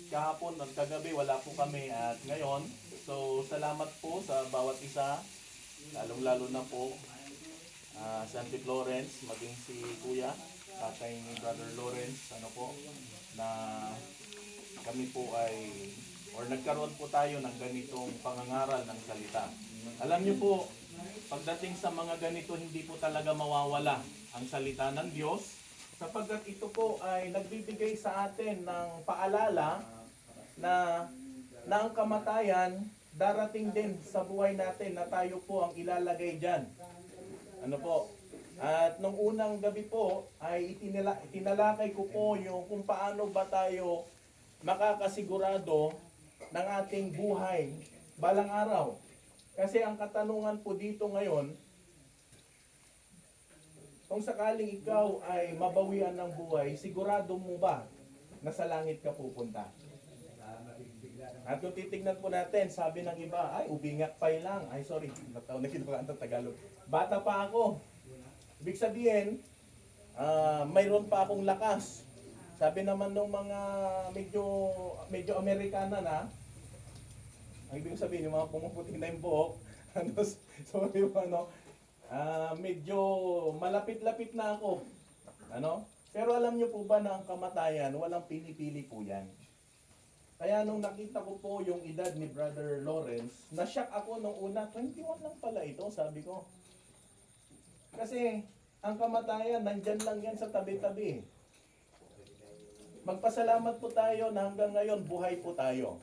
kahapon at kagabi wala po kami at ngayon. So salamat po sa bawat isa, lalong-lalo na po Santi Florence, maging si Kuya, tatay ni Brother Lawrence, ano po, na kami po ay, or nagkaroon po tayo ng ganitong pangangaral ng salita. Alam niyo po, pagdating sa mga ganito, hindi po talaga mawawala ang salita ng Diyos, sapagkat ito po ay nagbibigay sa atin ng paalala na ang kamatayan darating din sa buhay natin na tayo po ang ilalagay dyan. Ano po? At nung unang gabi po ay itinalakay ko po yung kung paano ba tayo makakasigurado ng ating buhay balang araw. Kasi ang katanungan po dito ngayon, kung sakaling ikaw ay mabawian ng buhay, sigurado mo ba na sa langit ka pupunta? At kung titignan po natin, sabi ng iba, ay ubingat pa lang. Ay sorry, nakinulaan ng Tagalog. Bata pa ako. Ibig sabihin, mayroon pa akong lakas. Sabi naman ng mga medyo Amerikana na, ang ibig sabihin, yung mga pumuputi na yung buhok, sorry po, medyo malapit-lapit na ako. Pero alam niyo po ba na ang kamatayan, walang pinipili po yan. Kaya nung nakita ko po yung edad ni Brother Lawrence, na-shock ako nung una, 21 lang pala ito, sabi ko. Kasi ang kamatayan, nandyan lang yan sa tabi-tabi. Magpasalamat po tayo na hanggang ngayon, buhay po tayo.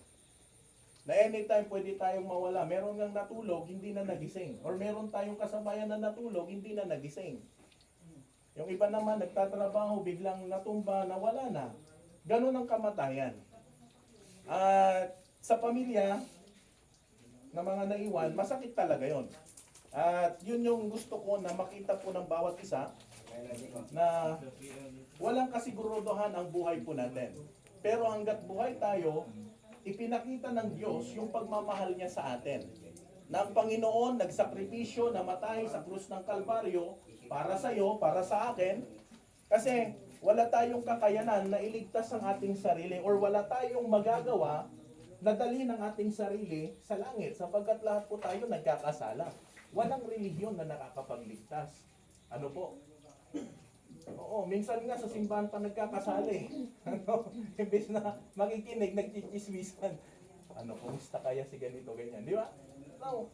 Na anytime pwede tayong mawala. Meron ngang natulog, hindi na nagising. Or meron tayong kasabayan na natulog, hindi na nagising. Yung iba naman, nagtatrabaho, biglang natumba, nawala na. Ganun ang kamatayan. At sa pamilya na mga naiwan, masakit talaga yon. At yun yung gusto ko na makita po ng bawat isa na walang kasiguraduhan ang buhay po natin. Pero hanggat buhay tayo, ipinakita ng Diyos yung pagmamahal niya sa atin. Na ang Panginoon nagsakripisyo na matay sa krus ng Kalbaryo para sa iyo, para sa akin. Kasi wala tayong kakayanan na iligtas ang ating sarili or wala tayong magagawa na dalhin ang ating sarili sa langit sapagkat lahat po tayo nagkakasala. Walang relihiyon na nakakapagligtas. Ano po? Oo, minsan nga sa simbahan pa nagkakasali. Imbes na makikinig, nagchichismisan. Kumusta kaya si ganito, ganyan. Di ba? No.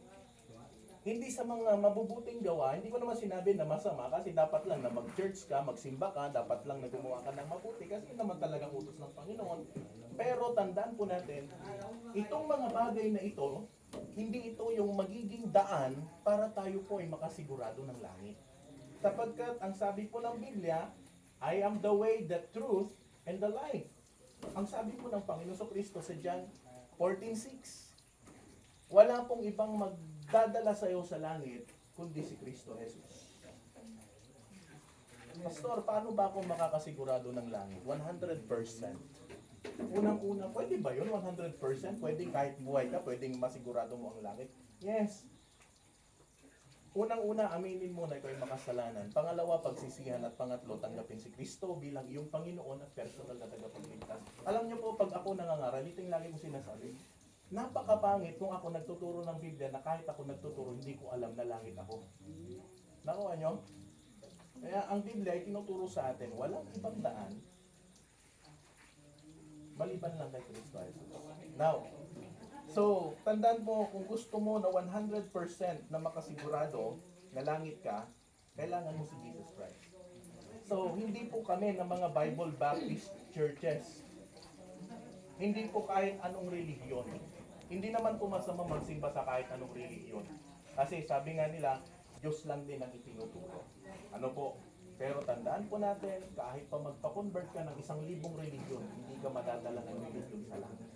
Hindi sa mga mabubuting gawa, hindi ko naman sinabi na masama kasi dapat lang na mag-church ka, magsimba ka, dapat lang na gumawa ka ng mabuti kasi yun naman talagang utos ng Panginoon. Pero tandaan po natin, itong mga bagay na ito, hindi ito yung magiging daan para tayo po ay makasigurado ng langit. Sapagkat ang sabi po ng Biblia, I am the way, the truth, and the life. Ang sabi po ng Panginoon Kristo sa John 14:6. Wala pong ibang magdadala sa iyo sa langit kundi si Kristo Jesus. Pastor, paano ba ako makakasigurado ng langit? 100%. Unang-una, pwede ba yun? 100%? Pwede kahit buhay ka, pwedeng masigurado mo ang langit? Yes. Unang-una, aminin mo na ikaw ay makasalanan. Pangalawa, pagsisihan. At pangatlo, tanggapin si Kristo bilang iyong Panginoon at personal na tagapagligtas. Alam niyo po, pag ako nangangaral, ito yung lagi mo sinasabi. Napakapangit kung ako nagtuturo ng Biblia na kahit ako nagtuturo, hindi ko alam na langit ako. Nakuha nyo? Kaya ang Biblia ay tinuturo sa atin, walang ibang daan. Maliban lang kay Kristo. Now, so, tandaan mo, kung gusto mo na 100% na makasigurado na langit ka, kailangan mo si Jesus Christ. So, hindi po kami ng mga Bible Baptist churches. Hindi po kahit anong relihiyon. Hindi naman po masama magsimba sa kahit anong relihiyon. Kasi sabi nga nila, Diyos lang din ang itinuturo. Ano po? Pero tandaan po natin, kahit pa magpa-convert ka ng 1,000 relihiyon, hindi ka madadala ng relihiyon sa langit.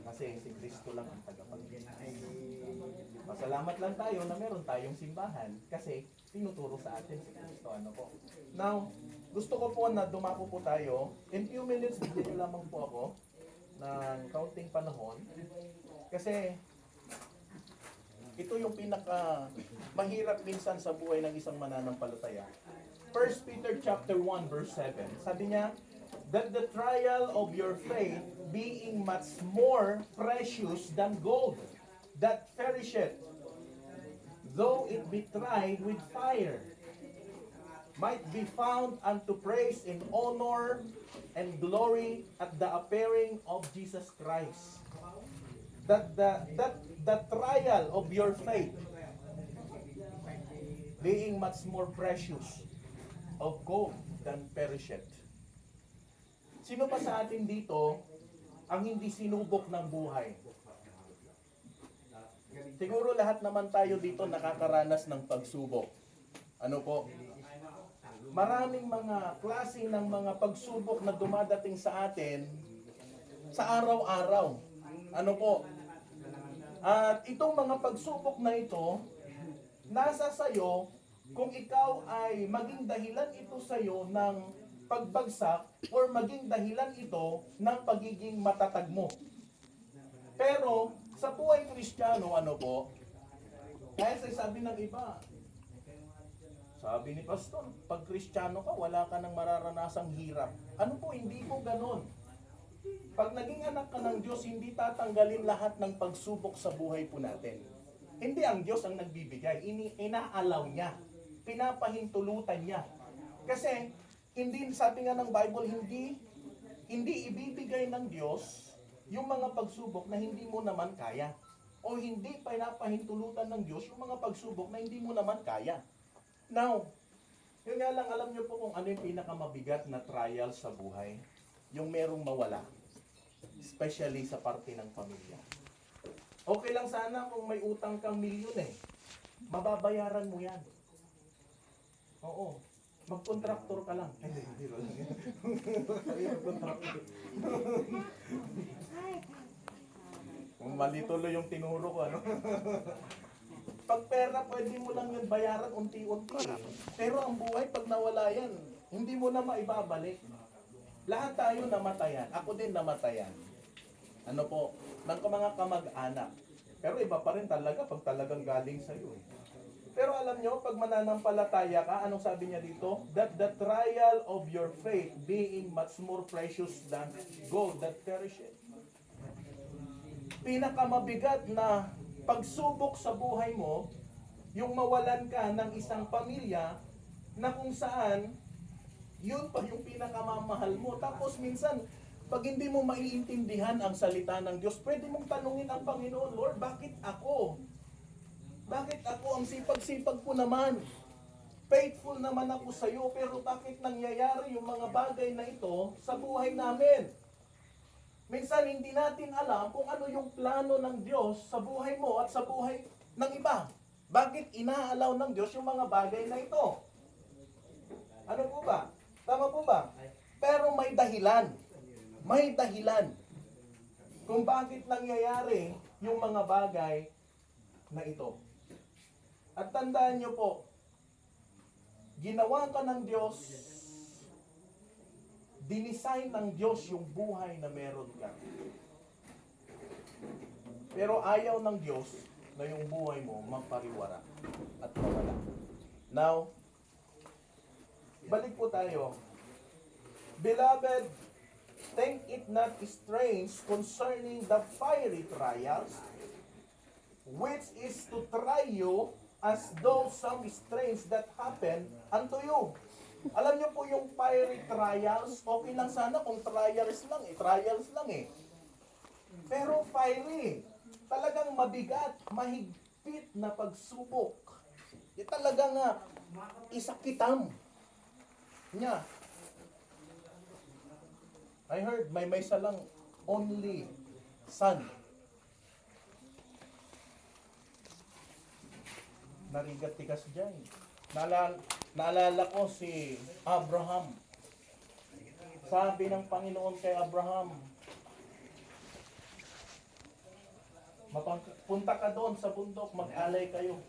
Kasi si Kristo lang ang tagapagligtas. Masalamat lang tayo na meron tayong simbahan kasi tinuturo sa atin si Kristo. Ano po? Now, gusto ko po na dumako po tayo. In few minutes, bigyan nyo lamang po ako ng counting panahon. Kasi ito yung pinaka mahirap minsan sa buhay ng isang mananampalataya. 1 Peter chapter 1 verse 7. Sabi niya, that the trial of your faith, being much more precious than gold, that perisheth, though it be tried with fire, might be found unto praise and honor and glory at the appearing of Jesus Christ. That the trial of your faith, being much more precious of gold than perisheth. Sino ba sa atin dito ang hindi sinubok ng buhay? Siguro lahat naman tayo dito nakakaranas ng pagsubok. Ano po? Maraming mga klase ng mga pagsubok na dumadating sa atin sa araw-araw. Ano po? At itong mga pagsubok na ito, nasa sayo kung ikaw ay maging dahilan ito sayo ng pagbagsak or maging dahilan ito ng pagiging matatag mo. Pero sa buhay Kristiyano, ano po? Kaya sabi ng iba, sabi ni Pastor, pag Kristiyano ka, wala ka nang mararanasang hirap. Ano po, hindi po ganon. Pag naging anak ka ng Diyos, hindi tatanggalin lahat ng pagsubok sa buhay po natin. Hindi ang Diyos ang nagbibigay, inaalaw niya, pinapahintulutan niya. Kasi, hindi, sabi nga ng Bible, hindi ibibigay ng Diyos yung mga pagsubok na hindi mo naman kaya. O hindi pinapahintulutan ng Diyos yung mga pagsubok na hindi mo naman kaya. Now, yun nga lang, alam niyo po kung ano yung pinakamabigat na trial sa buhay? Yung merong mawala. Especially sa parte ng pamilya. Okay lang sana kung may utang kang milyon mababayaran mo yan. Oo. Mag-contractor ka lang. Ay, hindi lang yan. Mag-contractor. Mali tuloy yung tinuro ko, ano? Pag pera, pwede mo lang yan bayaran unti-unti. Pero ang buhay, pag nawala yan, hindi mo na maibabalik. Lahat tayo namatayan. Ako din namatayan. Ano po, ng mga kamag-anak. Pero iba pa rin talaga pag talagang galing sa'yo. Pero alam nyo, pag mananampalataya ka, anong sabi niya dito? That the trial of your faith being much more precious than gold that perisheth. Pinakamabigat na pagsubok sa buhay mo, yung mawalan ka ng isang pamilya na kung saan, yun pa yung pinakamamahal mo. Tapos minsan, pag hindi mo maiintindihan ang salita ng Diyos, pwede mong tanungin ang Panginoon, Lord, bakit ako? Bakit ako? Ang sipag-sipag ko naman. Faithful naman ako sa iyo, pero bakit nangyayari yung mga bagay na ito sa buhay namin? Minsan hindi natin alam kung ano yung plano ng Diyos sa buhay mo at sa buhay ng iba. Bakit inaalaw ng Diyos yung mga bagay na ito? Ano po ba? Tama po ba? Pero may dahilan. May dahilan kung bakit nangyayari yung mga bagay na ito. At tandaan nyo po, ginawa ka ng Diyos, dinisign ng Diyos yung buhay na meron ka. Pero ayaw ng Diyos na yung buhay mo magpariwara at mawala. Now, balik po tayo. Beloved, think it not strange concerning the fiery trials, which is to try you as though some strange that happen unto you. Alam niyo po yung fiery trials, okay lang sana kung trials lang eh. Pero fiery, talagang mabigat, mahigpit na pagsubok. Talagang isakitam niya. I heard may salang only son. Narigat tikas dyan. Naalala ko si Abraham. Sabi ng Panginoon kay Abraham, punta ka doon sa bundok, mag-alay kayo.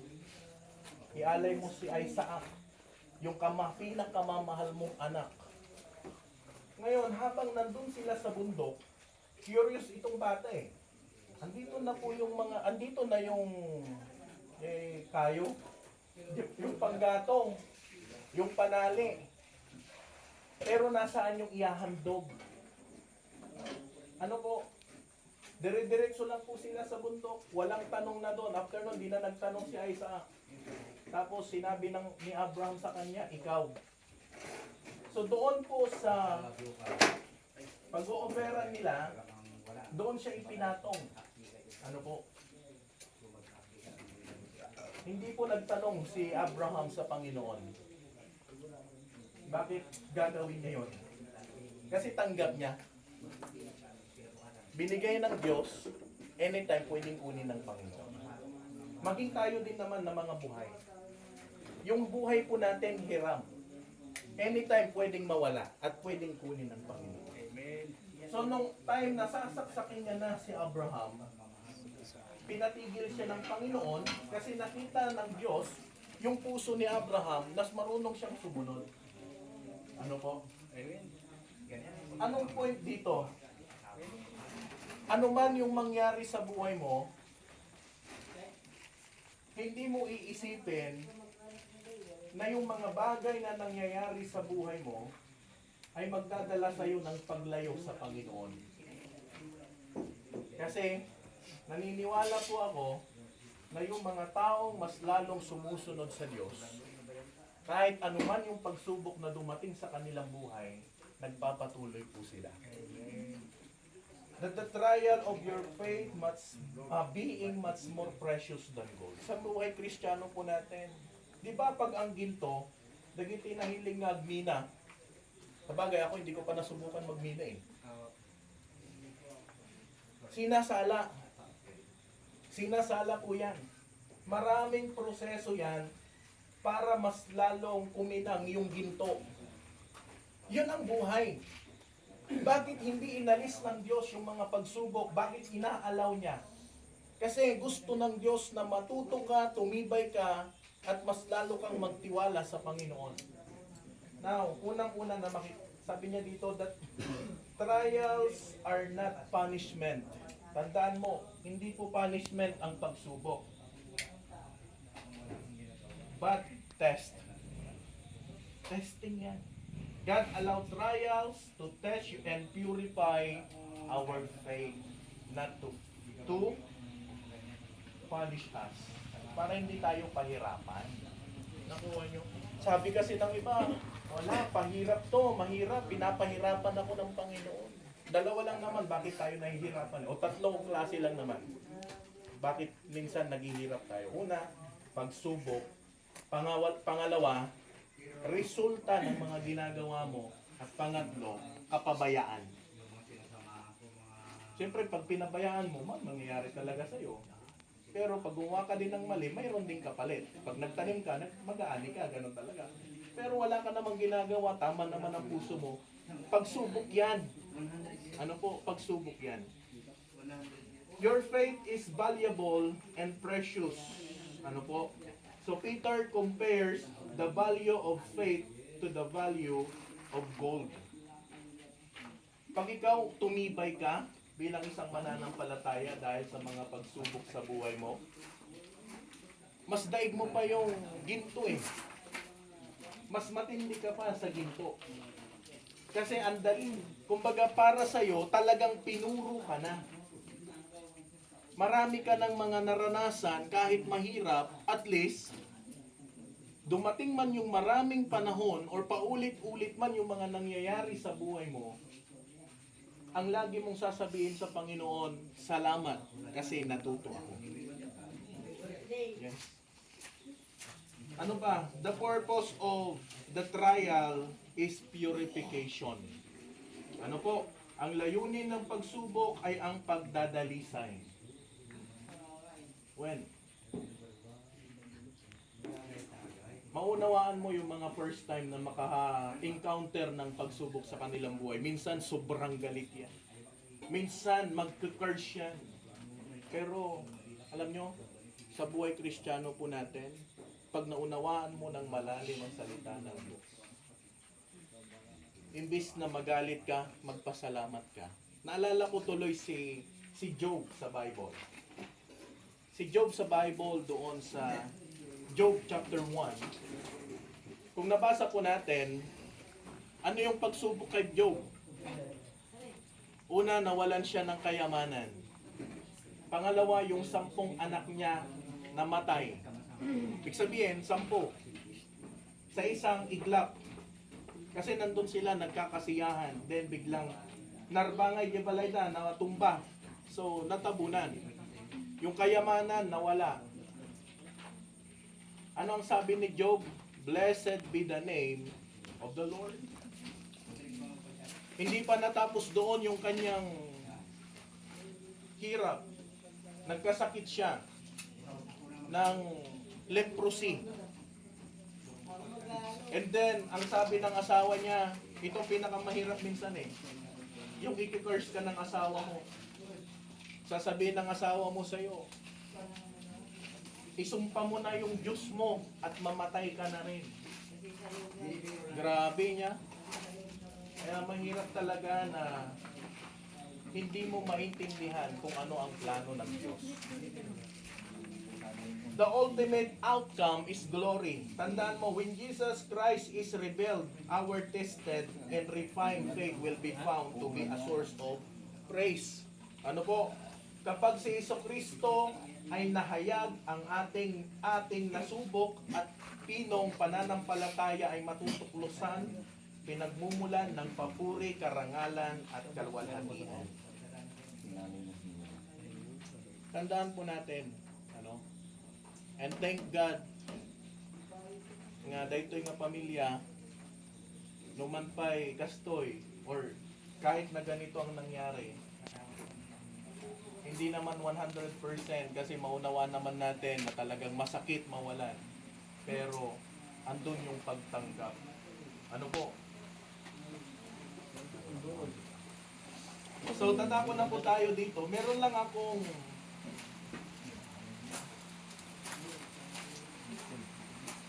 Ialay mo si Isaac, yung pinakamamahal mong anak. Ngayon, habang nandun sila sa bundok, curious itong bata eh. Andito na yung kayo, yung panggatong, yung panali. Pero nasaan yung ihahandog? Ano po? Dire-diretso lang po sila sa bundok. Walang tanong na doon. After nun, di na nagtanong si Isaac. Tapos sinabi ni Abraham sa kanya, ikaw. So doon po sa pag-ooperan nila, doon siya ipinatong. Ano po? Hindi po nagtanong si Abraham sa Panginoon. Bakit gagawin niya yun? Kasi tanggap niya. Binigay ng Diyos, anytime pwedeng kunin ng Panginoon. Maging tayo din naman ng mga buhay. Yung buhay po natin hiram. Anytime pwedeng mawala at pwedeng kunin ng Panginoon. Amen. So nung time na sasaksakin niya na si Abraham, pinatigil siya ng Panginoon kasi nakita ng Diyos yung puso ni Abraham na marunong siyang sumunod. Ano po? Amen. Anong point dito? Ano man yung mangyari sa buhay mo, hindi mo iisipin na yung mga bagay na nangyayari sa buhay mo ay magdadala sa iyo ng paglayo sa Panginoon. Kasi naniniwala po ako na yung mga taong mas lalong sumusunod sa Diyos, kahit anuman yung pagsubok na dumating sa kanilang buhay, nagpapatuloy po sila. That the trial of your faith must being much more precious than gold. Sa buhay Kristiyano po natin, di ba pag ang ginto, dagiti nahiling nga agmina. Sabagay ako, hindi ko pa nasubukan magmina eh. Sinasala. Sinasala po yan. Maraming proseso yan para mas lalong kuminang yung ginto. Yun ang buhay. Bakit hindi inalis ng Diyos yung mga pagsubok? Bakit inaalaw niya? Kasi gusto ng Diyos na matuto ka, tumibay ka, at mas lalo kang magtiwala sa Panginoon. Now, unang-una na sabi niya dito that trials are not punishment. Tandaan mo, hindi po punishment ang pagsubok. But test. Testing yan. God allowed trials to test you and purify our faith, not to punish us. Para hindi tayo pahirapan. Nakuha nyo? Sabi kasi ng iba, wala, pahirap to, mahirap, pinapahirapan ako ng Panginoon. Dalawa lang naman, bakit tayo nahihirapan? O tatlong klase lang naman. Bakit minsan naghihirap tayo? Una, pagsubok. Pangalawa, resulta ng mga ginagawa mo. At pangatlo, kapabayaan. Siyempre, pag pinabayaan mo, mangyayari talaga sa'yo. Pero pag gumawa ka din ng mali, mayroon din kapalit. Pag nagtanim ka, mag-aani ka, ganun talaga. Pero wala ka namang ginagawa, tama naman ang puso mo. Pagsubok yan. Ano po? Pagsubok yan. Your faith is valuable and precious. Ano po? So Peter compares the value of faith to the value of gold. Pag ikaw tumibay ka bilang isang mananampalataya dahil sa mga pagsubok sa buhay mo, mas daig mo pa yung ginto eh. Mas matindi ka pa sa ginto. Kasi ang daling, kumbaga para sa'yo, talagang pinuro ka na. Marami ka ng mga naranasan, kahit mahirap, at least, dumating man yung maraming panahon or paulit-ulit man yung mga nangyayari sa buhay mo, ang lagi mong sasabihin sa Panginoon, salamat kasi natuto ako. Yes. Ano ba? The purpose of the trial is purification. Ano po? Ang layunin ng pagsubok ay ang pagdadalisay. When? Maunawaan mo yung mga first time na maka-encounter ng pagsubok sa kanilang buhay. Minsan sobrang galit yan. Minsan magka-curse yan. Pero alam nyo, sa buhay Kristiyano po natin, pag naunawaan mo ng malalim ang salita ng Diyos, imbis na magalit ka, magpasalamat ka. Naalala ko tuloy si Job sa Bible. Si Job sa Bible doon sa Job chapter 1. Kung nabasa po natin, Ano yung pagsubok kay Job? Una, nawalan siya ng kayamanan. Pangalawa, yung 10 anak niya namatay. Ibig sabihin, 10. Sa isang iglap. Kasi nandun sila nagkakasiyahan. Then biglang narbangay di balayda, natumba. So, natabunan. Yung kayamanan, nawala. Ano ang sabi ni Job? Blessed be the name of the Lord. Hindi pa natapos doon yung kanyang hirap. Nagkasakit siya ng leprosy. And then, ang sabi ng asawa niya, ito pinakamahirap minsan eh. Yung i-curse ka ng asawa mo. Sasabihin ng asawa mo sa'yo, isumpa mo na yung Diyos mo at mamatay ka na rin. Grabe niya. Kaya mahirap talaga na hindi mo maintindihan kung ano ang plano ng Diyos. The ultimate outcome is glory. Tandaan mo, when Jesus Christ is revealed, our tested and refined faith will be found to be a source of praise. Ano po? Kapag si Jesucristo ay nahayag, ang ating nasubok at pinong pananampalataya ay matutuklusan, pinagmumulan ng papuri, karangalan at kalwalhatian. Tandaan po natin, ano? And thank God nga daytoy nga pamilya numanpay kastoy or kahit na ganito ang nangyari. Hindi naman 100% kasi maunawa naman natin na talagang masakit mawalan. Pero andun yung pagtanggap. Ano po? So tatapon na po tayo dito. Meron lang akong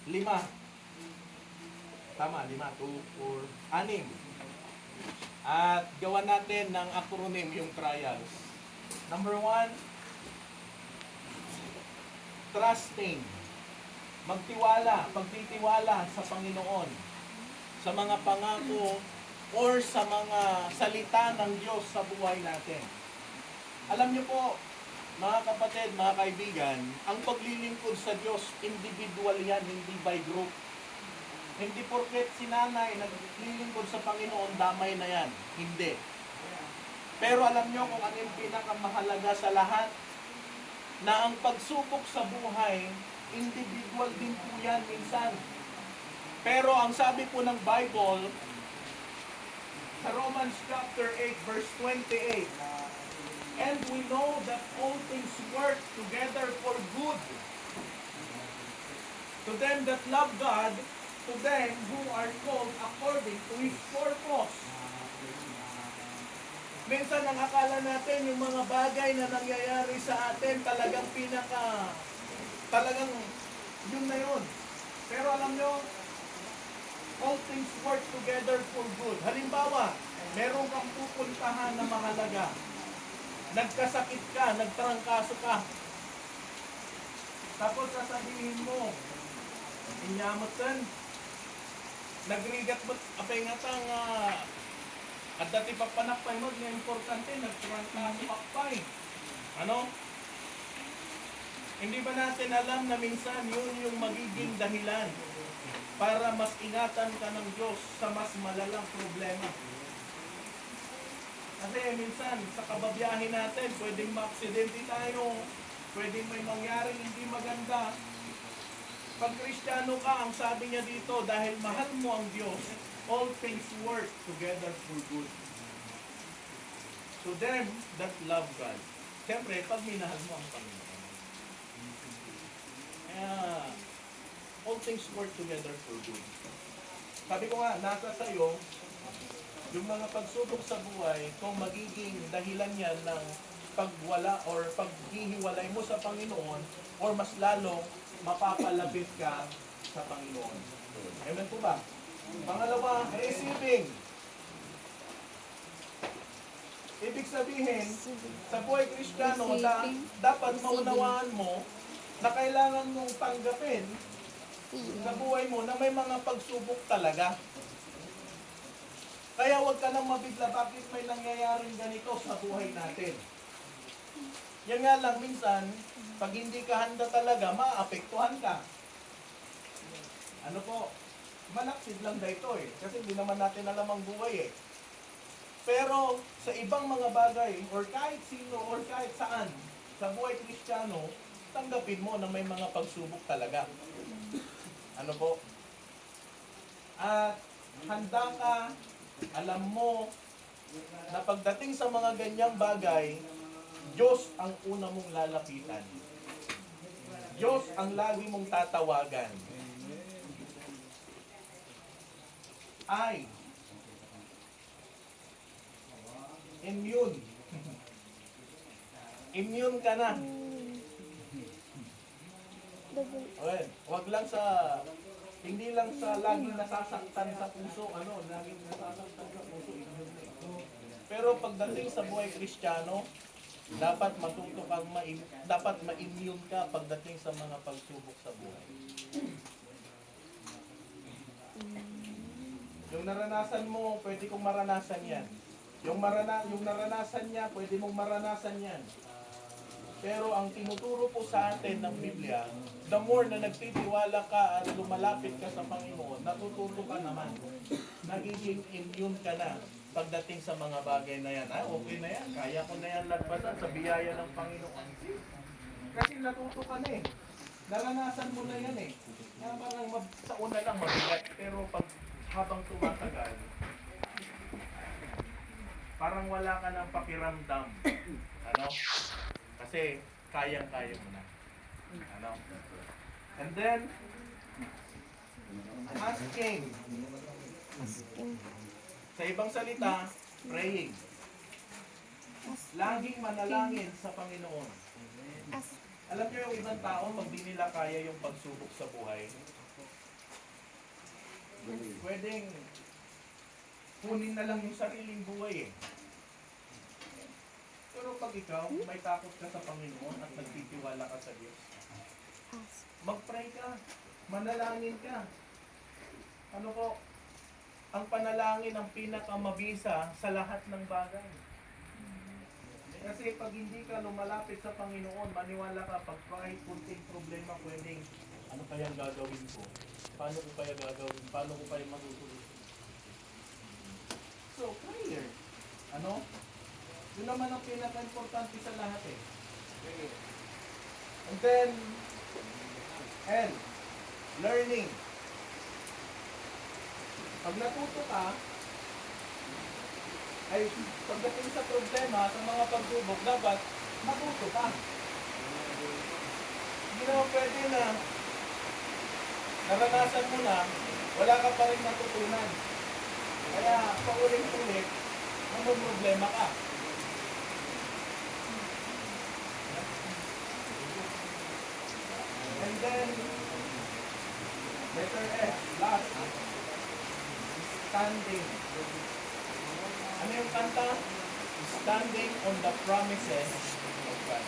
lima. Tama, 5, 2, 4, 6. At gawa natin ng acronym yung trials. Number 1, trusting. Magtiwala, pagtitiwala sa Panginoon, sa mga pangako or sa mga salita ng Diyos sa buhay natin. Alam niyo po, mga kapatid, mga kaibigan, ang paglilingkod sa Diyos, individual yan, hindi by group. Hindi porket si nanay naglilingkod sa Panginoon, damay na yan. Hindi. Pero alam niyo kung ano yung pinakamahalaga sa lahat? Na ang pagsubok sa buhay, individual din po yan minsan. Pero ang sabi po ng Bible, sa Romans chapter 8 verse 28, and we know that all things work together for good to them that love God, to them who are called according to His purpose. Minsan ang akala natin yung mga bagay na nangyayari sa atin talagang talagang yun na yun. Pero alam nyo, all things work together for good. Halimbawa, meron kang pupuntahan na mahalaga. Nagkasakit ka, nagtrangkaso ka. Tapos sasabihin mo, inyamot kan, nagrigat mo, apay nga tang, at dati papanakpay mo, nga importante, nagtrangkaso pakpay. Ano? Hindi ba natin alam na minsan yun yung magiging dahilan para mas ingatan ka ng Diyos sa mas malalang problema? Kasi minsan, sa kababiyahin natin, pwedeng ma-aksidente tayo, pwedeng may mangyari hindi maganda. Pag Kristiyano ka, ang sabi niya dito, dahil mahal mo ang Diyos, all things work together for good. To them that love God. Siyempre, pag minahal mo ang Panginoon. Kaya, all things work together for good. Sabi ko nga, nasa sayo, yung mga pagsubok sa buhay, kung magiging dahilan yan ng pagwala or paghihiwalay mo sa Panginoon, or mas lalong mapapalapit ka sa Panginoon. Amen po ba? Pangalawa, receiving. Ibig sabihin, sa buhay Kristiyano, dapat maunawaan mo na kailangan mong tanggapin sa buhay mo na may mga pagsubok talaga. Kaya huwag ka nang mabigla, bakit may nangyayaring ganito sa buhay natin. Yan nga lang, minsan, pag hindi ka handa talaga, maapektuhan ka. Ano po? Malaksid lang dito eh. Kasi hindi naman natin alam ang buhay eh. Pero sa ibang mga bagay, or kahit sino, or kahit saan, sa buhay Kristiyano, tanggapin mo na may mga pagsubok talaga. Ano po? At handa ka, alam mo, na pagdating sa mga ganyang bagay, Diyos ang una mong lalapitan. Diyos ang lagi mong tatawagan. Ay, immune. Immune ka na. Okay, wag lang sa, hindi lang sa laging nasasaktan sa puso, laging nasasaktan sa puso, immune na. Pero pagdating sa buhay Kristiyano, dapat matuto kang dapat ma-immune ka pagdating sa mga pagsubok sa buhay. Yung naranasan mo, pwede kong maranasan yan. Yung naranasan niya, pwede mong maranasan yan. Pero ang tinuturo po sa atin ng Biblia, the more na nagtitiwala ka at lumalapit ka sa Panginoon, natututo ka naman. Nagiging immune ka na pagdating sa mga bagay na yan. Okay na yan, kaya ko na yan lagpasan sa biyaya ng Panginoon. Kasi natuto ka na eh. Naranasan mo na yan eh. Kaya parang sa una lang mabigat, pero pag habang tumatagal, parang wala ka ng pakiramdam. Kasi kayang-kaya mo na. And then, asking. Sa ibang salita, praying. Laging manalangin sa Panginoon. Alam niyo yung ibang tao, pag di nila kaya yung pagsubok sa buhay, pwedeng kunin na lang yung sariling buhay eh. Pero pag ikaw, may takot ka sa Panginoon at nagtitiwala ka sa Diyos, mag-pray ka, manalangin ka. Ano po? Ang panalangin ang pinakamabisa sa lahat ng bagay. Kasi pag hindi ka lumalapit sa Panginoon, maniwala ka, pag kahit kunting problema, pwedeng, ano kaya gagawin ko? Paano ko kaya gagawin? Paano ko kaya matutuloy? So, prayer. Yun naman ang pinaka-importante sa lahat eh. Okay. And then, learning. Pag natuto ka, ay pagdating sa problema, sa mga pagsubok, dapat matuto ka. Hindi naman pwede na naranasan mo na, wala ka pa rin natutunan. Kaya paulit-ulit, problema ka. And then, letter S, last, standing. Ano yung kanta? Standing on the promises of God.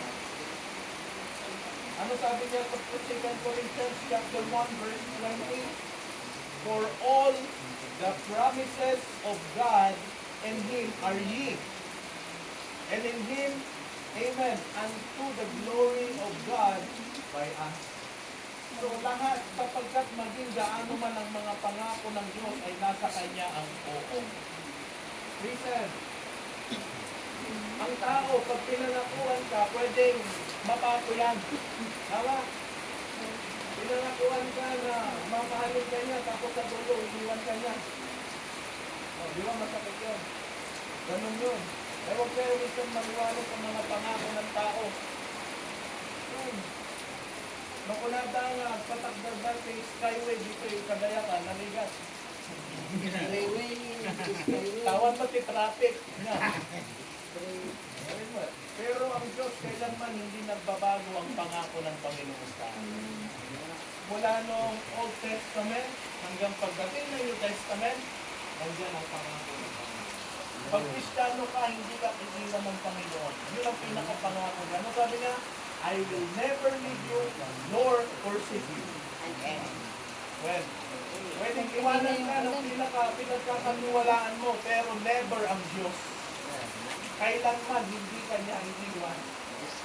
Ano sabi niya sa 2 Corinthians chapter 1 verse 20? For all the promises of God in Him are ye. And in Him, amen, unto the glory of God by us. So lahat, sapagkat maging gaano man ang mga pangako ng Diyos ay nasa Kanya ang oo. Listen, ang tao, pag pinangakuan ka, pwedeng mapato yan. Tama? Pinangakuan ka na mamahalin ka niya, tapos sa dulo, iniwan ka niya. Di ba masakit yun? Ganun yun. Eh, huwag kayo minsan maniwala sa mga pangako ng tao. Makulada nga, patagdagan kay Skyway dito yung Kadayakan, naligat. Tawan pati traffic. Pero ang Diyos kailanman hindi nagbabago ang pangako ng Panginoon sa atin. Mula noong Old Testament hanggang pagdating ng New Testament, nandiyan ang pangako ng Panginoon. Pag Kristiyano ka, hindi ka iiwan ng Panginoon. Yun ang pinakapangako niya. Ano sabi niya? I will never leave you nor forsake you. Well, pwedeng iwanan ka ng pinagkakaniwalaan mo, pero never ang Diyos. Kailanman hindi ka niya iniwan.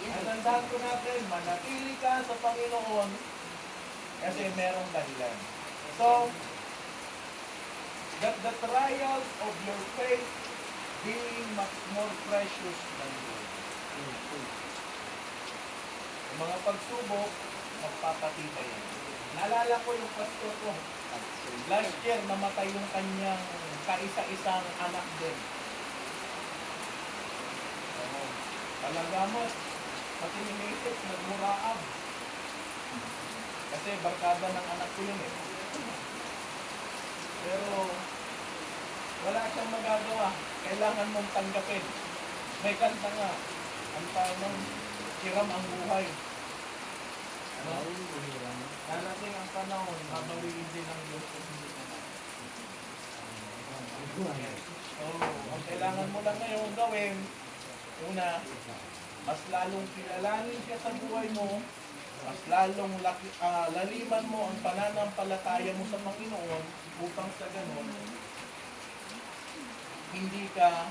Natandaan ko natin, manatili ka sa Panginoon kasi merong dahilan. So, that the trials of your faith being much more precious than gold. Yung mga pagsubok, magpapatibay yan. Naalala ko yung pastor ko. Last year, namatay yung kanyang kaisa-isang anak din. Talagamot, pati niniisip, nagmuraab. Kasi barkada ng anak ko yun eh. Pero, wala siyang magagawa. Kailangan mong tanggapin. May kanta nga. Ang tanong, hiram ang buhay. Ano? Darating ang panahon, babawiin din ang Diyos kung hindi ka na. So, ang kailangan mo lang ngayon gawin, una, mas lalong kilalanin siya sa buhay mo, mas lalong laliman mo ang pananampalataya mo sa Panginoon upang sa ganon, hindi ka,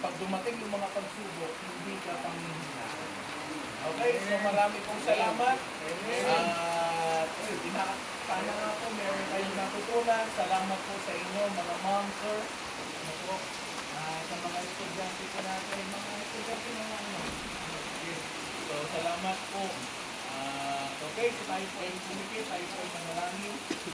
pag dumating yung mga pagsubok, hindi ka panghihinaan. Okay, so marami pong salamat. At sana nga po, meron kayong natutunan. Salamat po sa inyo, mga ma'am, sir. Ano po, sa mga estudyante ko natin, mga estudyante na ano. So, salamat po. Okay, so tayo po ay kumikit, tayo po ay manalangin.